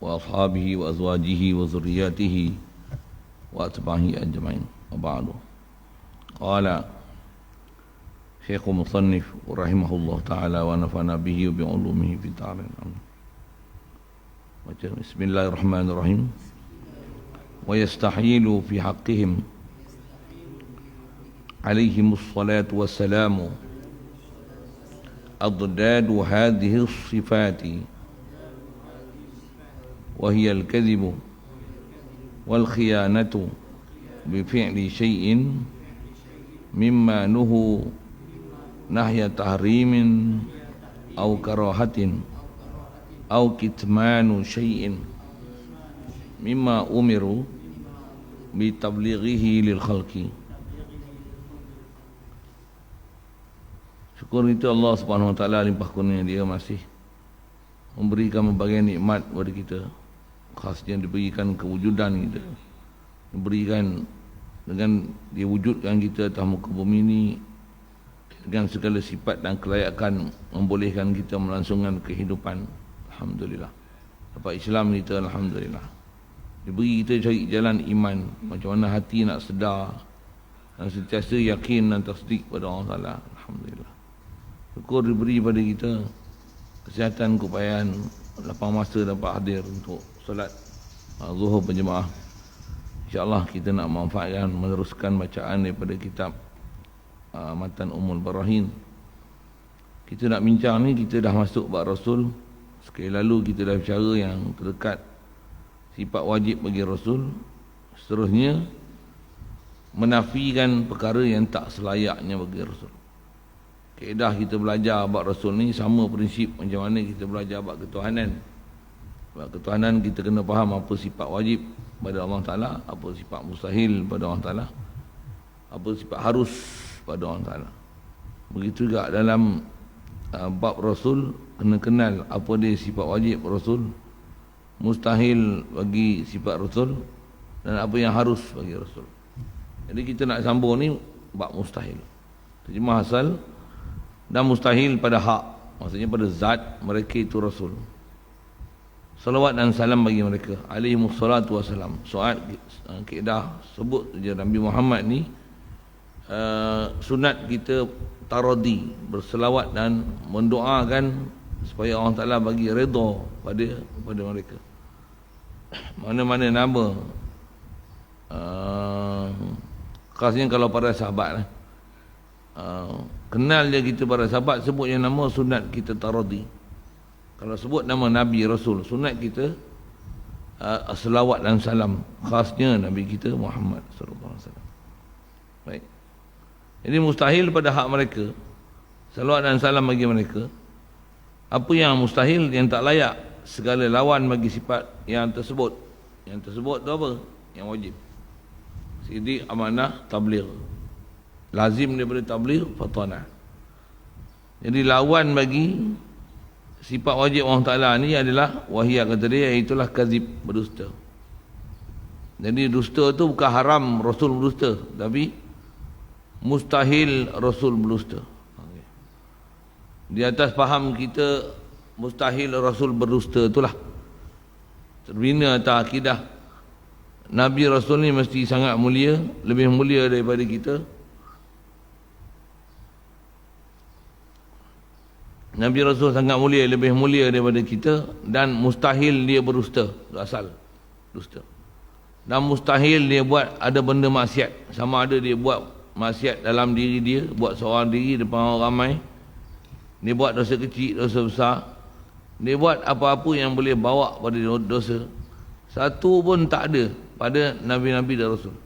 وأصحابه وأزواجه وذرياته وأتباعه أجمعين. وبعد. قال شيخ مصنف رحمه الله تعالى ونفعنا به وبعلومه في الدارين. بسم الله الرحمن الرحيم. ويستحيل في حقهم عليهم الصلاة والسلام أضداد هذه الصفات، وهي الكذب والخيانة بفعل شيء مما نهوا نهي تحريم أو كراهة أو كتمان شيء مما أمروا بتبليغه للخلق. Syukur itu Allah Subhanahu Wa Taala limpah kurnia Dia masih memberikan berbagai nikmat kepada kita, khasnya diberikan kewujudan kita, diberikan dengan Dia wujudkan kita atas muka bumi ini dengan segala sifat dan kelayakan, membolehkan kita melangsungkan kehidupan. Alhamdulillah. Dapat Islam kita, alhamdulillah. Diberi kita cari jalan iman, macam mana hati nak sedar dan sentiasa yakin dan tasdik pada Allah Taala. Alhamdulillah. Syukur diberi pada kita kesihatan, keupayaan, lapang masa dapat hadir untuk solat zuhur berjemaah. InsyaAllah kita nak manfaatkan, meneruskan bacaan daripada kitab Matan Ummul Barahin. Kita nak bincang ni, kita dah masuk bab Rasul. Sekali lalu kita dah bicara yang terdekat sifat wajib bagi Rasul. Seterusnya menafikan perkara yang tak selayaknya bagi Rasul. Kaedah kita belajar bab Rasul ni sama prinsip macam mana kita belajar bab ketuhanan. Bab ketuhanan kita kena faham apa sifat wajib pada Allah Ta'ala, apa sifat mustahil pada Allah Ta'ala, apa sifat harus pada Allah Ta'ala. Begitu juga dalam bab Rasul, kena kenal apa dia sifat wajib Rasul, mustahil bagi sifat Rasul, dan apa yang harus bagi Rasul. Jadi kita nak sambung ni bab mustahil. Terjemah asal, dan mustahil pada hak, maksudnya pada zat mereka itu Rasul. Salawat dan salam bagi mereka, alaihimus salatu wassalam. Soal kaedah sebut saja Nabi Muhammad ni sunat kita taradi, berselawat dan mendoakan supaya Allah Ta'ala bagi redha pada mereka. Mana-mana nama, khasnya kalau para sahabat lah, kenal dia kita para sahabat, sebut yang nama sunat kita taradi. Kalau sebut nama Nabi Rasul, sunat kita selawat dan salam, khasnya Nabi kita Muhammad sallallahu alaihi wasallam. Baik. Jadi mustahil pada hak mereka, salawat dan salam bagi mereka. Apa yang mustahil, yang tak layak, segala lawan bagi sifat yang tersebut. Yang tersebut tu apa? Yang wajib. Sidik, amanah, tabligh. Lazim daripada tabligh, fatana. Jadi lawan bagi sifat wajib Allah Ta'ala ni adalah wahiyah, kata dia, iaitulah kazib, berdusta. Jadi dusta tu bukan haram Rasul berdusta, tapi mustahil Rasul berdusta. Di atas faham kita mustahil Rasul berdusta itulah terbina atas akidah Nabi Rasul ni mesti sangat mulia, lebih mulia daripada kita. Nabi Rasul sangat mulia, lebih mulia daripada kita, dan mustahil dia berdusta, asal dusta. Dan mustahil dia buat ada benda maksiat, sama ada dia buat maksiat dalam diri dia, buat seorang diri depan orang ramai, dia buat dosa kecil, dosa besar, dia buat apa-apa yang boleh bawa pada dosa, satu pun tak ada pada Nabi-Nabi dan Rasul.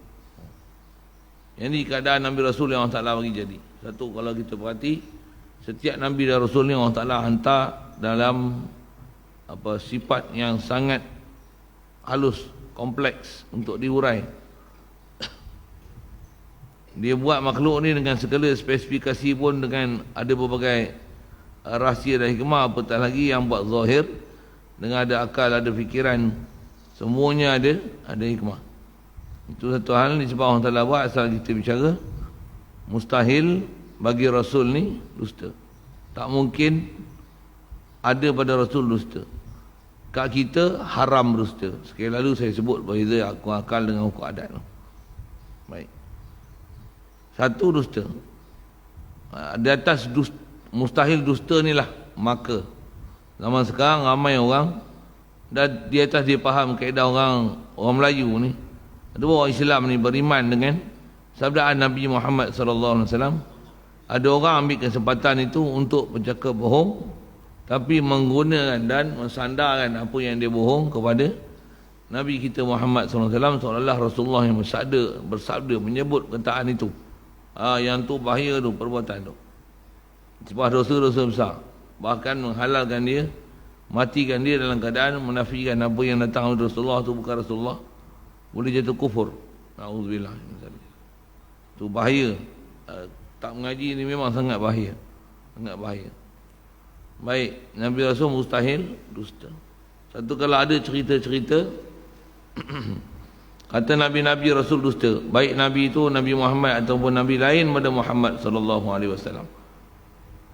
Yang ni keadaan Nabi Rasul yang Allah Ta'ala bagi jadi. Satu, kalau kita perhati, setiap Nabi dan Rasul ni Allah Ta'ala hantar dalam sifat yang sangat halus, kompleks untuk diurai. Dia buat makhluk ni dengan segala spesifikasi pun, dengan ada berbagai rahsia dan hikmah, apatah lagi yang buat zahir dengan ada akal, ada fikiran, semuanya ada hikmah. Itu satu hal ni sebab Allah Ta'ala buat asal kita bicara mustahil bagi Rasul ni dusta. Tak mungkin ada pada Rasul dusta. kat kita haram berdusta. Sekali lalu saya sebut berbeza hukum akal dengan hukum adat. Baik. Satu, dusta. Di atas mustahil dusta ni lah maka zaman sekarang ramai orang dan di atas dia faham kaedah orang Melayu ni. Ada orang Islam ni beriman dengan sabdaan Nabi Muhammad sallallahu alaihi wasallam. Ada orang ambil kesempatan itu untuk bercakap bohong, tapi menggunakan dan mensandarkan apa yang dia bohong kepada Nabi kita Muhammad sallallahu alaihi wasallam, seolah-olah Rasulullah yang bersabda menyebut perkataan itu. Yang tu bahaya tu perbuatan tu. Sebuah dosa-dosa besar. Bahkan menghalalkan dia, matikan dia dalam keadaan menafikan apa yang datang dari Rasulullah tu bukan Rasulullah. Boleh jatuh kufur. Na'udzubillah. Itu bahaya. Tak mengaji ni memang sangat bahaya. Sangat bahaya. Baik, Nabi Rasul mustahil dusta. Satu, kalau ada cerita-cerita kata Nabi-Nabi Rasul dusta, baik Nabi itu Nabi Muhammad ataupun Nabi lain pada Muhammad sallallahu alaihi wasallam.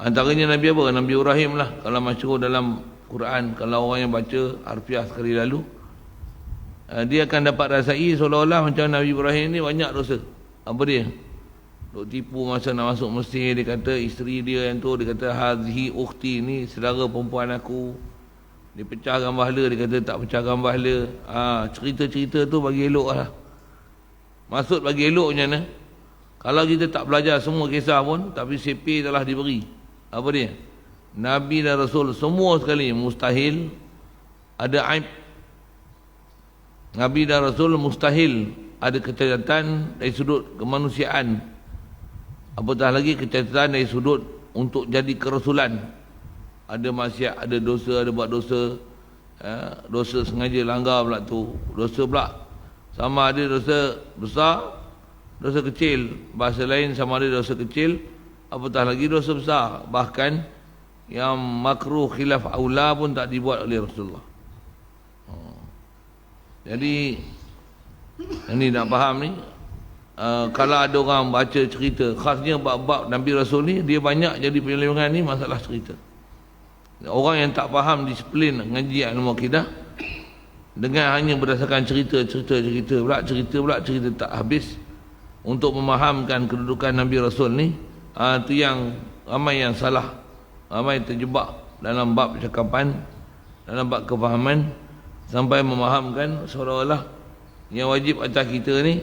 Antaranya Nabi apa? Nabi Ibrahim lah. Kalau masyhur dalam Quran, kalau orang yang baca harfiah sekali lalu, dia akan dapat rasai seolah-olah macam Nabi Ibrahim ni banyak dosa. Apa dia? Duk tipu masa nak masuk Mesir, dia kata isteri dia yang tu, dia kata hazihi ukhti, ni saudara perempuan aku. Dia pecahkan bahala, dia kata tak pecahkan bahala. Cerita-cerita tu bagi elok lah. Maksud bagi elok macam mana? Kalau kita tak belajar semua kisah pun, tapi CP telah diberi. Apa dia? Nabi dan Rasul semua sekali mustahil ada aib. Nabi dan Rasul mustahil ada kecacatan dari sudut kemanusiaan, apatah lagi kecacatan dari sudut untuk jadi kerasulan. Ada maksiat, ada dosa, ada buat dosa, dosa sengaja langgar pula tu, dosa pula sama ada dosa besar, dosa kecil. Bahasa lain sama ada dosa kecil, apatah lagi dosa besar. Bahkan yang makruh khilaf aula pun tak dibuat oleh Rasulullah. Jadi ini nak faham ni, kalau ada orang baca cerita, khasnya bab-bab Nabi Rasul ni, dia banyak jadi penyelewengan ni masalah cerita. Orang yang tak faham disiplin ngaji ilmu akidah, dengan hanya berdasarkan cerita tak habis untuk memahamkan kedudukan Nabi Rasul ni, itu yang ramai yang salah, ramai terjebak dalam bab percakapan, dalam bab kefahaman, sampai memahamkan seolah-olah yang wajib atas kita ni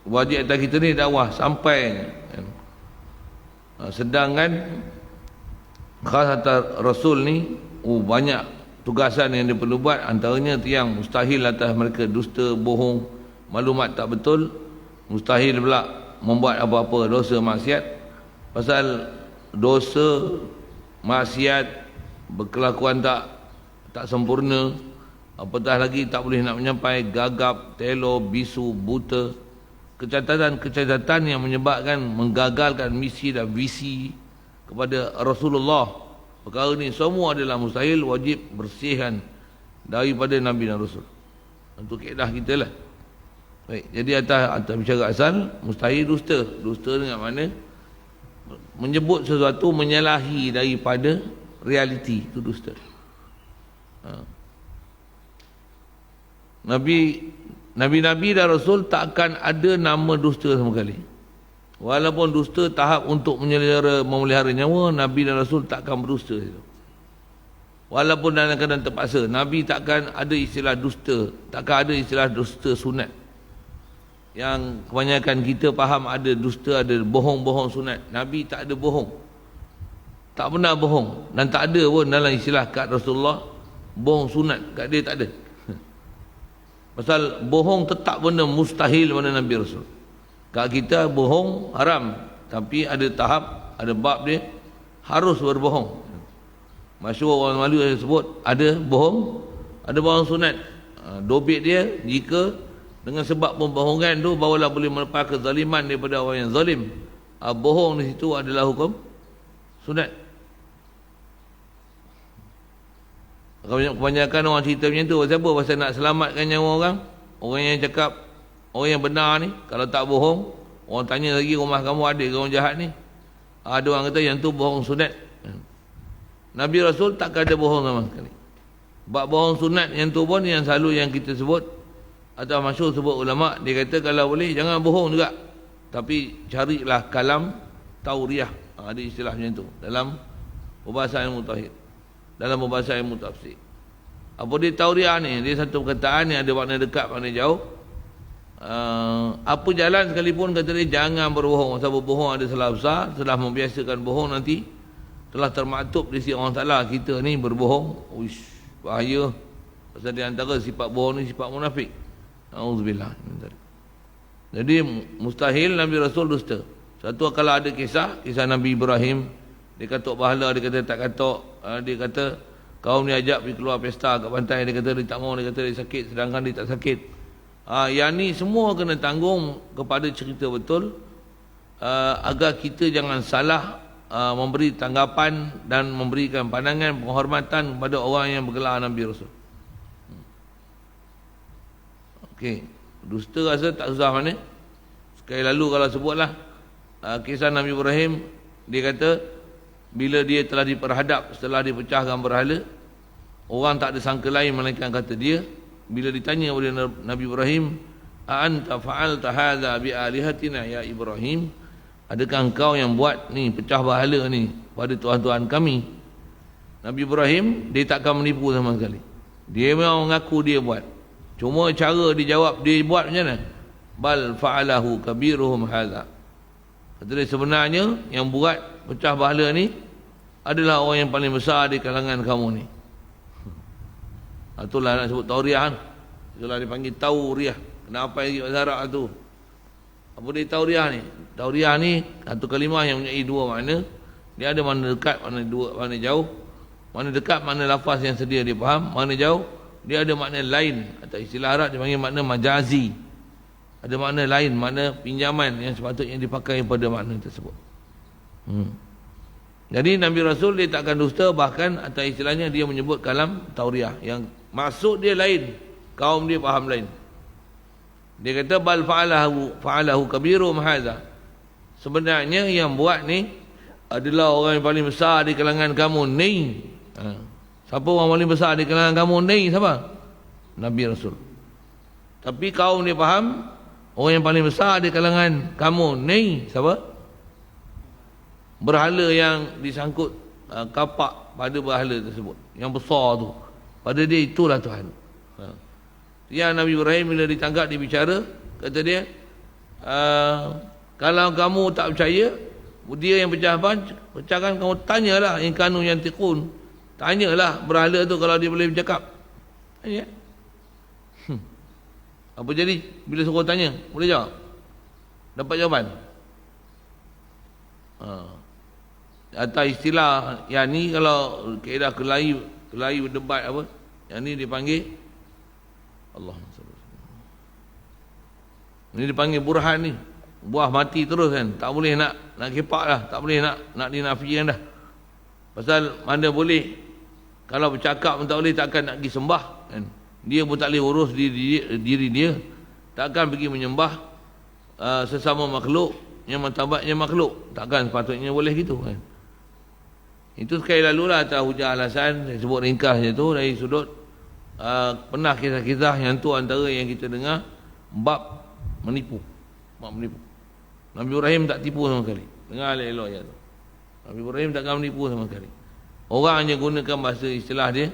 wajib atas kita ni dakwah sampai, sedangkan khas atas Rasul ni banyak tugasan yang dia perlu buat. Antaranya yang mustahil atas mereka dusta, bohong, maklumat tak betul. Mustahil pula membuat apa-apa dosa maksiat. Pasal dosa maksiat, berkelakuan tak sempurna, apatah lagi tak boleh nak menyampai, gagap, telo, bisu, buta, kecacatan yang menyebabkan menggagalkan misi dan visi kepada Rasulullah. Perkara ni semua adalah mustahil, wajib bersihkan daripada Nabi dan Rasul. Untuk kaedah kita lah. Baik, jadi atas bicara asal mustahil dusta. Dusta dengan mana? Menyebut sesuatu menyalahi daripada realiti, itu dusta. Nabi-Nabi dan Rasul takkan ada nama dusta sama sekali. Walaupun dusta tahap untuk memelihara nyawa, Nabi dan Rasul takkan berdusta itu. Walaupun dalam keadaan terpaksa, Nabi takkan ada istilah dusta, takkan ada istilah dusta sunat. Yang kebanyakan kita faham ada dusta, ada bohong-bohong sunat. Nabi tak ada bohong, tak pernah bohong, dan tak ada pun dalam istilah kat Rasulullah bohong sunat, kat dia tak ada. Pasal bohong tetap benda mustahil pada Nabi Rasul. Kat kita bohong haram, tapi ada tahap, ada bab dia harus berbohong. Masyhur orang Melayu saya sebut, ada bohong sunat. Dobit dia jika dengan sebab pembohongan tu barulah boleh melepas kezaliman daripada orang yang zalim. Bohong di situ adalah hukum sunat. Kebanyakan orang cerita macam tu, siapa pasal nak selamatkan nyawa orang? Orang yang cakap, orang yang benar ni, kalau tak bohong, orang tanya lagi rumah kamu ada ke orang jahat ni? Ada orang kata yang tu bohong sunat. Nabi Rasul takkan ada bohong sama sekali. Bab bohong sunat yang tu pun yang selalu yang kita sebut atau masyhur sebut ulama, dia kata kalau boleh jangan bohong juga. Tapi carilah kalam tauriah. Ada istilah macam tu dalam perbahasan ilmu tauhid. Dalam perbahasan ilmu tafsir. Apa dia tauriah ni? Dia satu perkataan yang ada makna dekat, makna jauh. Apa jalan sekalipun kata dia jangan berbohong. Sebab berbohong ada salah besar. Setelah membiasakan bohong nanti telah termaktub di sisi orang salah kita ni berbohong. Uish, bahaya. Pasal di antara sifat bohong ni sifat munafik. Auzubillah. Jadi mustahil Nabi Rasul dusta. Satu kalau ada kisah Nabi Ibrahim, dia katok pahala, dia kata tak katok. Dia kata kaum ni ajak pergi keluar pesta kat pantai, dia kata dia tak mau, dia kata dia sakit sedangkan dia tak sakit. Yang ni semua kena tanggung kepada cerita betul, agar kita jangan salah memberi tanggapan dan memberikan pandangan penghormatan kepada orang yang bergelar Nabi Rasul. Okey, dusta rasa tak susah mana. Sekali lalu kalau sebutlah kisah Nabi Ibrahim, dia kata bila dia telah diperhadap setelah dipecahkan berhala, orang tak ada sangka lain melainkan kata dia, bila ditanya oleh Nabi Ibrahim, a'anta fa'alta hadza bi alihatina ya Ibrahim, adakah engkau yang buat ni pecah berhala ni pada tuhan-tuhan kami? Nabi Ibrahim dia takkan menipu sama sekali. Dia memang mengaku dia buat. Cuma cara dia jawab dia buat macam mana? Bal fa'alahu kabiruhum hadza. Kata dia sebenarnya yang buat pecah berhala ni adalah orang yang paling besar di kalangan kamu ni. Itulah nak sebut tauriah kan. Itulah dipanggil tauriah. Kenapa yang bahasa Arab tu? Apa dia tauriah ni? Tauriah ni satu kalimah yang mempunyai dua makna. Dia ada makna dekat, makna jauh. Makna dekat makna lafaz yang sedia dia faham. Makna jauh dia ada makna lain, atau istilah Arab dia panggil makna majazi. Ada makna lain, makna pinjaman yang sepatutnya dipakai pada makna tersebut. Jadi Nabi Rasul dia takkan dusta, bahkan atau istilahnya dia menyebut kalam tauriah yang maksud dia lain, kaum dia faham lain. Dia kata bal fa'alahu kabirum hadza. Sebenarnya yang buat ni adalah orang yang paling besar di kalangan kamu ni. Siapa orang paling besar di kalangan kamu ni? Siapa? Nabi Rasul. Tapi kaum dia faham orang yang paling besar di kalangan kamu ni siapa? Berhala yang disangkut kapak pada berhala tersebut, yang besar tu, pada dia itulah Tuhan. Yang Nabi Ibrahim bila ditangkap dia bicara, kata dia kalau kamu tak percaya dia yang pecahkan, kamu tanyalah in kanu yantiqun. Tanyalah berhala tu kalau dia boleh bercakap. Tanya. Apa jadi bila suruh tanya? Boleh jawab? Dapat jawapan? Atau istilah yang ni kalau kaedah kelahi berdebat apa, yang ni dipanggil Allahumma salli. Ini dipanggil burhan ni. Buah mati terus kan. Tak boleh nak kepak dah. Tak boleh nak dinafikan dah. Pasal mana boleh, kalau bercakap pun tak boleh, takkan nak pergi sembah kan. Dia pun tak boleh urus diri dia. Takkan pergi menyembah sesama makhluk yang martabatnya makhluk. Takkan sepatutnya boleh gitu kan. Itu sekali lalu lah atas hujah alasan, saya sebut ringkas je tu dari sudut pernah kisah-kisah yang tu antara yang kita dengar bab menipu. Nabi Ibrahim tak tipu sama sekali. Dengar elok-elok je tu. Nabi Ibrahim takkan menipu sama sekali. Orang hanya gunakan bahasa istilah dia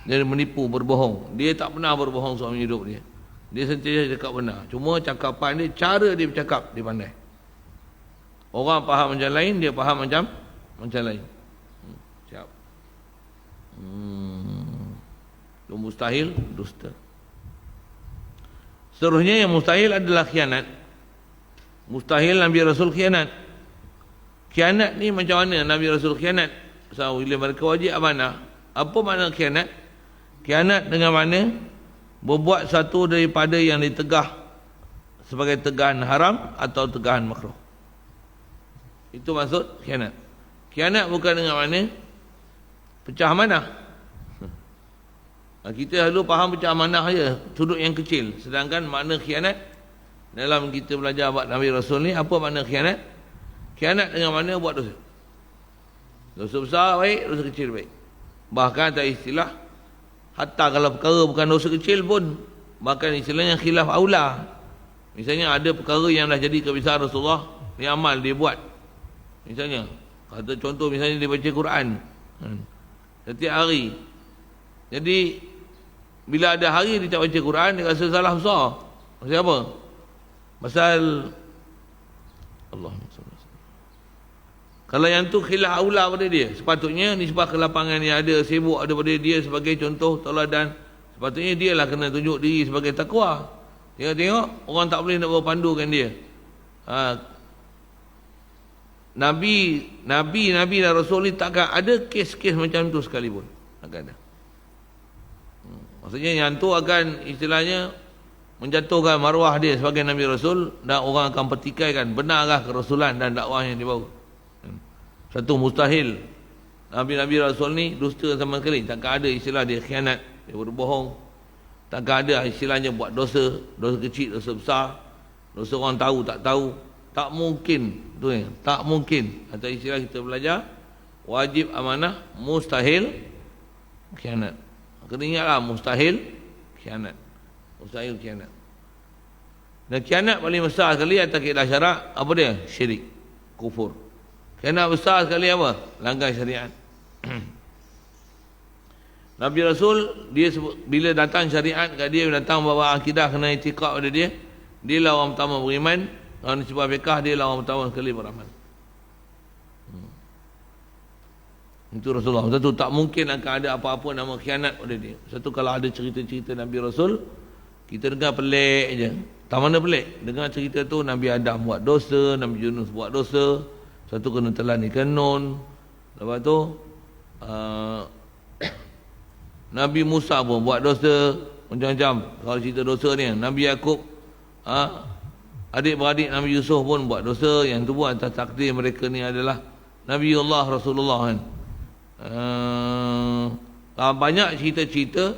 menipu, berbohong. Dia tak pernah berbohong suami hidup dia. Dia sentiasa cakap benar. Cuma cakapan dia, cara dia bercakap, dia pandai. Orang faham macam lain, dia faham macam lain. Siap. Itu mustahil, dusta. Seterusnya yang mustahil adalah khianat. Mustahil Nabi Rasul khianat. Khianat ni macam mana Nabi Rasul khianat? So, bila mereka wajib amanah. Apa makna khianat? Khianat dengan makna berbuat satu daripada yang ditegah sebagai tegahan haram atau tegahan makruh. Itu maksud khianat. Khianat bukan dengan makna pecah amanah. Kita selalu faham pecah amanah je, sudut yang kecil. Sedangkan makna khianat dalam kita belajar bab Nabi Rasul ni, apa makna khianat? Khianat dengan makna buat dosa. Dosa besar baik, dosa kecil baik. Bahkan ada istilah, hatta kalau perkara bukan dosa kecil pun, bahkan istilahnya khilaf aula. Misalnya ada perkara yang dah jadi kebiasaan Rasulullah, dia amal, dia buat. Misalnya, kata contoh misalnya dia baca Quran setiap hari. Jadi bila ada hari dia tak baca Quran, dia rasa salah besar. Pasal apa? Pasal Allahumma salli. Kalau yang tu khilaf aula pada dia, sepatutnya nisbah kelapangan yang ada, sibuk ada pada dia sebagai contoh tauladan, sepatutnya dia lah kena tunjuk diri sebagai takwa. Tengok orang tak boleh nak bawa pandukan dia. Nabi dan Rasul ni takkan ada kes-kes macam tu sekalipun. Takkan ada. Maksudnya yang tu akan istilahnya menjatuhkan maruah dia sebagai Nabi Rasul, dan orang akan pertikaikan benarkah kerasulan dan dakwah yang dia bawa. Satu mustahil Nabi Rasul ni dusta sama sekali. Takkan ada istilah dia khianat, dia berbohong. Takkan ada istilahnya buat dosa, dosa kecil, dosa besar, dosa orang tahu tak tahu. Tak mungkin tu ya, tak mungkin. Atau istilah kita belajar, wajib amanah, mustahil khianat. Kena ingatlah, mustahil khianat. Mustahil khianat. Dan khianat paling besar sekali atas kaedah syarak, apa dia? Syirik, kufur. Khianat besar sekali apa? Langgar syariat. Nabi Rasul, dia bila datang syariat kat dia, datang bawa akidah kena itikad pada dia, dia lah orang pertama beriman. Orang nisbah fiqah, dia lah orang pertama sekali beramal. Itu Rasulullah. Satu, tak mungkin akan ada apa-apa nama khianat pada dia. Satu, kalau ada cerita-cerita Nabi Rasul, kita dengar pelik je. Tak mana pelik. Dengar cerita tu, Nabi Adam buat dosa, Nabi Yunus buat dosa, satu kena telan ikan nun. Lepas tu Nabi Musa pun buat dosa macam-macam. Kalau cerita dosa ni, Nabi Yaakob, adik-beradik Nabi Yusuf pun buat dosa. Yang tu pun atas takdir mereka ni adalah Nabiullah Rasulullah kan. Banyak cerita-cerita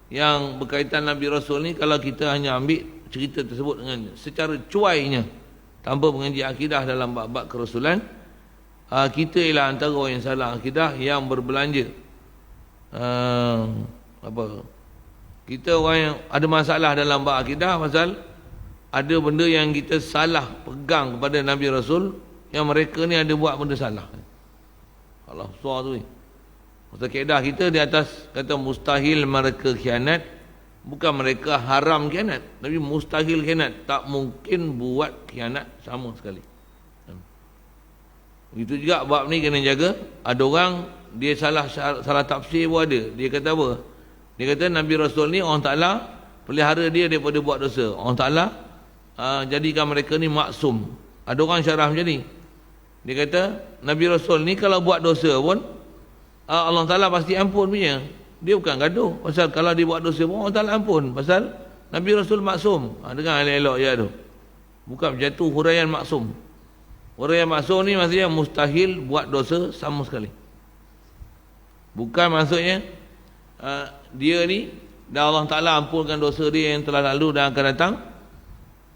yang berkaitan Nabi Rasul ni, kalau kita hanya ambil cerita tersebut dengan secara cuainya, tanpa mengaji akidah dalam bab-bab kerasulan, kita ialah antara orang yang salah akidah, yang berbelanja kita orang yang ada masalah dalam bab akidah, pasal ada benda yang kita salah pegang kepada Nabi Rasul, yang mereka ni ada buat benda salah. Allah besar tu ni. Pasal kaedah kita di atas kata mustahil mereka khianat, bukan mereka haram khianat, tapi mustahil khianat. Tak mungkin buat khianat sama sekali. Begitu juga bab ni kena jaga. Ada orang dia salah tafsir pun ada. Dia kata apa? Dia kata Nabi Rasul ni orang Ta'ala pelihara dia daripada buat dosa. Allah Ta'ala jadikan mereka ni maksum. Ada orang syarah macam ni. Dia kata Nabi Rasul ni kalau buat dosa pun Allah Ta'ala pasti ampun punya. Dia bukan gaduh. Pasal kalau dia buat dosa pun Allah Ta'ala ampun. Pasal Nabi Rasul maksum. Dengar elok-elok je tu. Bukan macam tu huraian maksum. Huraian maksum ni maksudnya mustahil buat dosa sama sekali. Bukan maksudnya dia ni dan Allah Ta'ala ampunkan dosa dia yang telah lalu dan akan datang.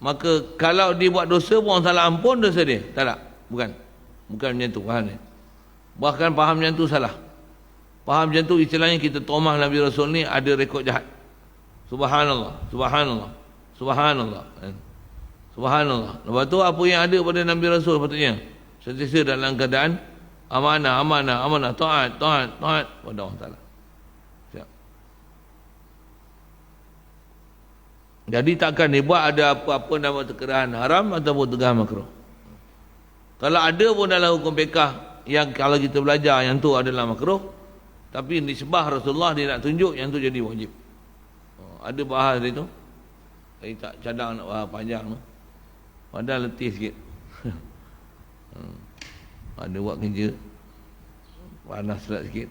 Maka kalau dia buat dosa pun Allah Ta'ala ampun dosa dia. Tak. Bukan macam tu faham ni. Bahkan faham macam tu salah. Faham macam tu istilahnya kita tomah Nabi Rasul ni ada rekod jahat. Subhanallah, subhanallah, subhanallah, subhanallah. Lepas tu apa yang ada pada Nabi Rasul patutnya sentiasa dalam keadaan amanah, taat pada Allah Ta'ala. Siap. Jadi takkan dibuat ada apa-apa nama terkerahan haram ataupun terkerahan makruh. Kalau ada pun dalam hukum fiqah yang kalau kita belajar yang tu adalah makruh, tapi nisbah Rasulullah dia nak tunjuk yang tu jadi wajib. Ada bahas dia tu. Saya tak cadang nak bahas panjang tu. Padahal letih sikit. Ada buat kerja panas pula sikit.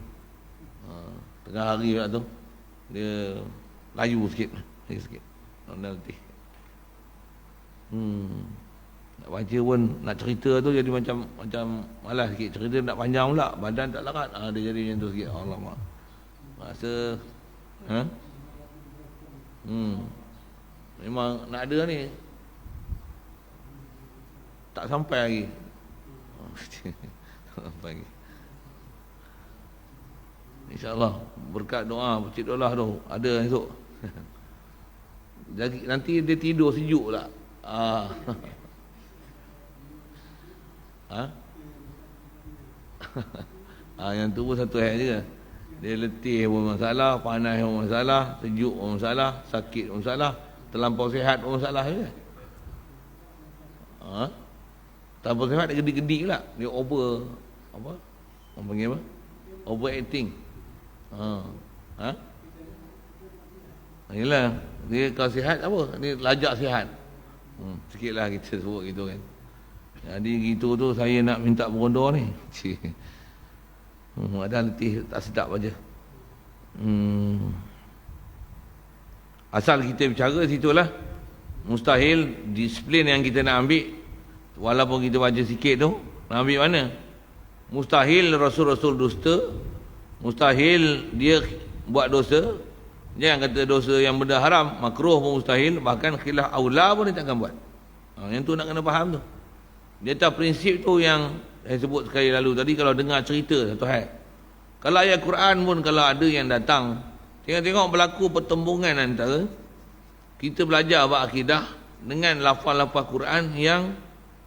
Tengah hari pula tu dia layu sikit. Padahal letih. Nak baca pun, nak cerita tu jadi macam malas sikit. Cerita nak panjang pula, badan tak larat. Dia jadi macam tu sikit. Alamak. Rasa memang nak ada ni. Tak sampai lagi. Tak sampai lagi. InsyaAllah berkat doa Cik Dolah tu ada esok. Jadi nanti dia tidur sejuk tak? Yang tu pun satu hal je. Dia letih pun masalah, panas pun masalah, sejuk pun masalah, sakit pun masalah, terlampau sihat pun masalah je. Terlampau sihat dia gedik-gedik pula. Dia over apa? Orang panggil apa? Overacting. Yelah, dia kalau sihat apa? Dia lajak sihat. Sikitlah kita sebut gitu kan. Jadi gitu tu saya nak minta berondor ni. Ada letih tak sedap aja. Asal kita bicara situlah. Mustahil disiplin yang kita nak ambil, walaupun kita baca sikit tu, nak ambil mana? Mustahil Rasul-Rasul dusta. Mustahil dia buat dosa. Jangan kata dosa yang benda haram, makruh pun mustahil, bahkan khilaf aula pun dia takkan buat. Yang tu nak kena faham tu. Dia tahu prinsip tu yang saya sebut sekali lalu tadi. Kalau dengar cerita satu hal, kalau ayat Quran pun kalau ada yang datang, tengok berlaku pertembungan antara kita belajar bab akidah dengan lafaz-lafaz Quran yang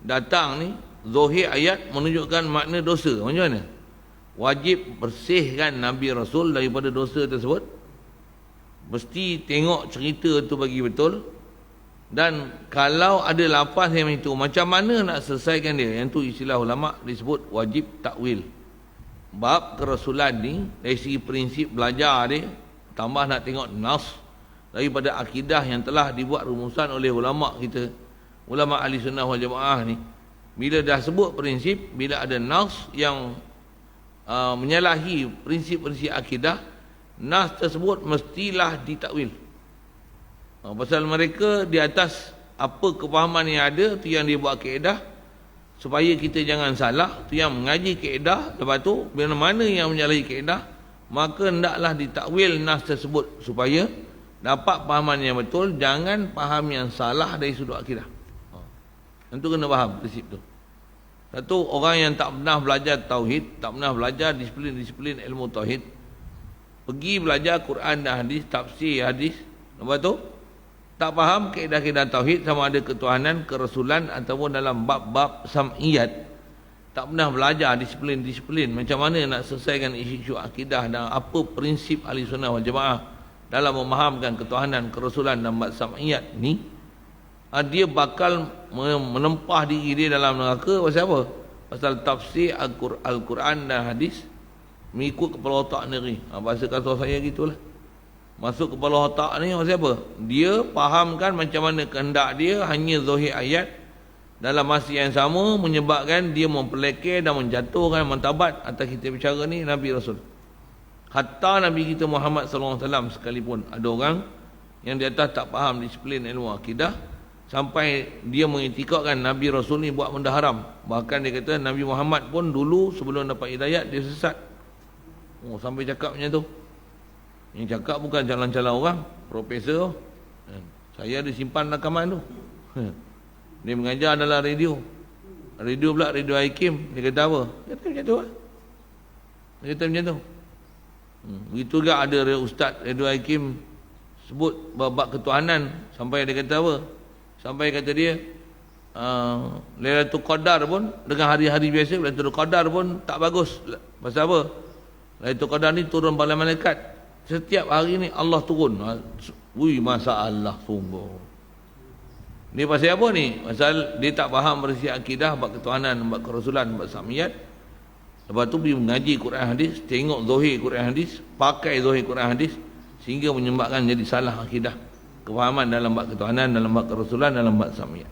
datang ni, zahir ayat menunjukkan makna dosa. Macam mana? Wajib bersihkan Nabi Rasul daripada dosa tersebut. Mesti tengok cerita tu bagi betul. Dan kalau ada lafaz yang itu, macam mana nak selesaikan dia? Yang tu istilah ulama disebut wajib takwil. Bab kerasulan ni dari segi prinsip belajar dia, tambah nak tengok nas daripada akidah yang telah dibuat rumusan oleh ulama kita, ulama ahli sunnah wal jamaah ni. Bila dah sebut prinsip, bila ada nas yang menyalahi prinsip-prinsip akidah, nas tersebut mestilah ditakwil. Pasal mereka di atas apa kefahaman yang ada, tu yang dia buat kaedah supaya kita jangan salah. Tu yang mengaji kaedah. Lepas tu bila mana yang menyalahi kaedah, maka hendaklah ditakwil nas tersebut supaya dapat fahaman yang betul, jangan faham yang salah dari sudut akidah. Tentu kena faham prinsip tu. Satu, orang yang tak pernah belajar tauhid, tak pernah belajar disiplin-disiplin ilmu tauhid, pergi belajar Quran dan hadis, tafsir hadis, lepas tu tak faham kaedah-kaedah tauhid, sama ada ketuhanan, kerasulan ataupun dalam bab-bab sam'iyat, tak pernah belajar disiplin-disiplin macam mana nak selesaikan isu-isu akidah dan apa prinsip ahli sunnah wal jamaah dalam memahamkan ketuhanan, kerasulan dan bab sam'iyat ni, dia bakal menempah diri dia dalam neraka. Pasal apa? Pasal tafsir Al-Quran dan hadis mengikut kepala otak sendiri. Bahasa kata saya gitulah. Masuk kepala otak ni pasal apa? Dia fahamkan macam mana kehendak dia, hanya zahir ayat, dalam masa yang sama menyebabkan dia mempelekeh dan menjatuhkan martabat atas kita bicara ni Nabi Rasul. Hatta Nabi kita Muhammad SAW sekalipun, ada orang yang di atas tak faham disiplin ilmu akidah, sampai dia mengiktikadkan Nabi Rasul ni buat benda haram. Bahkan dia kata Nabi Muhammad pun dulu sebelum dapat hidayat dia sesat. Sampai cakap macam tu. Yang cakap bukan calon-calon orang, profesor. Saya ada simpan rakaman tu. Dia mengajar dalam radio. Radio pula, Radio Hakim. Dia kata apa? Dia kata macam tu lah. Dia kata macam tu. Begitu juga ada Ustaz Radio Hakim sebut bab ketuhanan. Sampai dia kata apa? Sampai kata dia Lailatul Qadar pun dengan hari-hari biasa, Lailatul Qadar pun tak bagus. Pasal apa? Lailatul Qadar ni turun pada malaikat. Setiap hari ni Allah turun. Masalah sungguh. Ni pasal apa ni? Pasal dia tak faham berisi akidah, bab ketuhanan, bab kerasulan, bab samiyat. Lepas tu pergi mengaji Quran hadis, tengok zahir Quran hadis, pakai zahir Quran hadis, sehingga menyebabkan jadi salah akidah, kefahaman dalam bab ketuhanan, dalam bab kerasulan, dalam bab samiyat.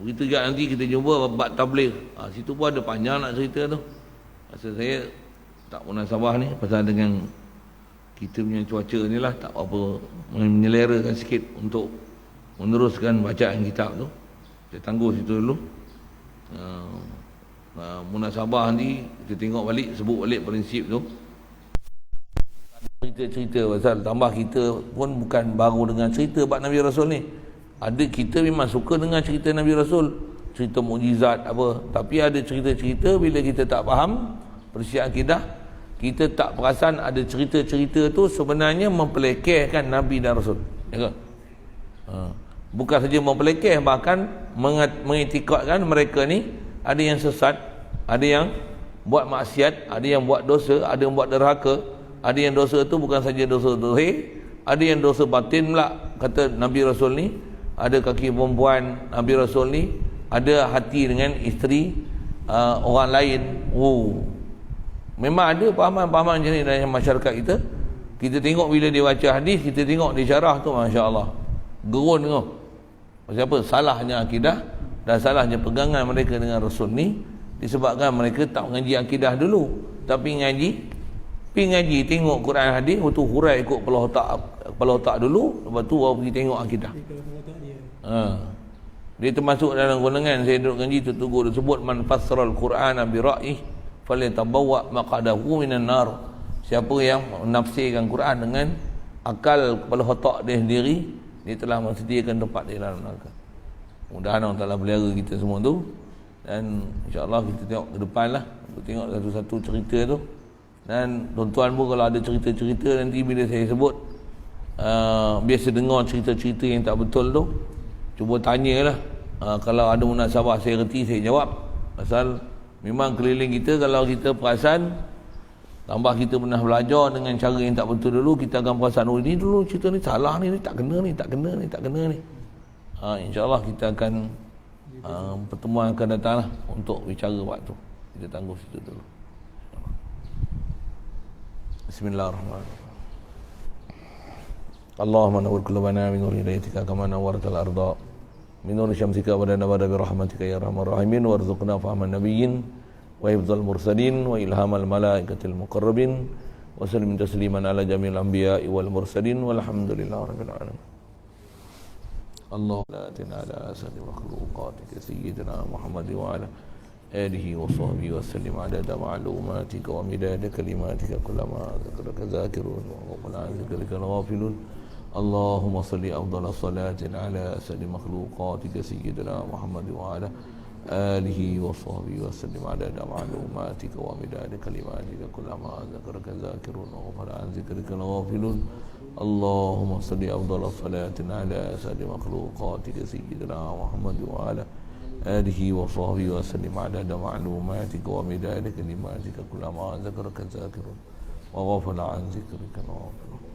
Begitu juga nanti kita jumpa bab tabligh. Situ pun ada panjang nak cerita tu. Pasal saya tak munasabah ni, pasal dengan kita punya cuaca ni lah, tak apa, menyelerakan sikit untuk meneruskan bacaan kitab tu. Saya tangguh situ dulu. Munasabah nanti kita tengok balik, sebut balik prinsip tu. Cerita-cerita pasal tambah kita pun bukan baru dengan cerita bab Nabi Rasul ni. Ada kita memang suka dengan cerita Nabi Rasul, cerita mukjizat apa, tapi ada cerita-cerita bila kita tak faham prinsip akidah, kita tak perasan ada cerita-cerita tu sebenarnya mempelekehkan Nabi dan Rasul. Ya ke? Bukan saja mempelekeh, bahkan mengitikadkan mereka ni ada yang sesat, ada yang buat maksiat, ada yang buat dosa, ada yang buat derhaka, ada yang dosa tu bukan saja dosa zahir, ada yang dosa batin pula. Kata Nabi Rasul ni ada kaki perempuan, Nabi Rasul ni ada hati dengan isteri orang lain. Memang ada pahaman-pahaman macam ni dalam masyarakat kita. Kita tengok bila dia baca hadis, kita tengok dia syarah tu, Masya Allah, gerun tu. Pasal apa? Salahnya akidah dan salahnya pegangan mereka dengan Rasul ni disebabkan mereka tak mengaji akidah dulu, tapi ngaji tengok Quran hadis, waktu hurai ikut kepala otak dulu, lepas tu baru pergi tengok akidah. Dia termasuk dalam golongan saya duduk ngaji tu dia sebut man fassara al-Quran bi ra'ih falyatabawwa maq'adahu minan nar. Siapa yang menafsirkan Quran dengan akal kepala otak dia sendiri, dia telah menyediakan tempat dia dalam neraka. Mudah-mudahan Allah Ta'ala pelihara kita semua tu, dan insya-Allah kita tengok ke depan lah, tengok satu-satu cerita tu. Dan tuan-tuan pun kalau ada cerita-cerita nanti bila saya sebut biasa dengar cerita-cerita yang tak betul tu, cuba tanyalah. Kalau ada munasabah saya reti, saya jawab. Pasal memang keliling kita, kalau kita perasan, tambah kita pernah belajar dengan cara yang tak betul dulu, kita akan perasan, oh ini dulu cerita ni salah ni, tak kena ni. InsyaAllah kita akan pertemuan akan datang lah untuk bicara waktu. Kita tangguh situ dulu. Bismillahirrahmanirrahim. Allahumma nawwir qulubana min nuri hidayatika kama nawwartal arda min nuri syamsika wa nabada bi rahmatika ya arhamar rahimin warzuqna fahman nabiyyin wa hifdzal mursalin wa ilhamal malaikatil muqarrabin wa sallim tasliman ala jamil anbiya'i wal mursalin walhamdulillahi rabbil alamin. Allahumma ala asadi makhluqatika sayyidina Muhammad wa ala alihi wa sahbihi wa sallim adada ma'lumatika wa midada kalimatika kullama zakaraka zakirun wa qala zikrika ghafilun. Allahumma salli afdala salatin ala asadi makhluqatika sayyidina Muhammad wa ala alihi wa sahbihi wa sallim adada ma'lumatika wa midada kalimatika kullama zakaraka zakirun wa qala zikrika ghafilun. Allahumma salli afdala salatin ala asadi makhluqatika sayyidina Muhammad wa ala alihi wa sahbihi wa sallim adada ma'lumatika wa midada kalimatika kullama zakaraka zakirun wa ghafala an zikrika ghafilun.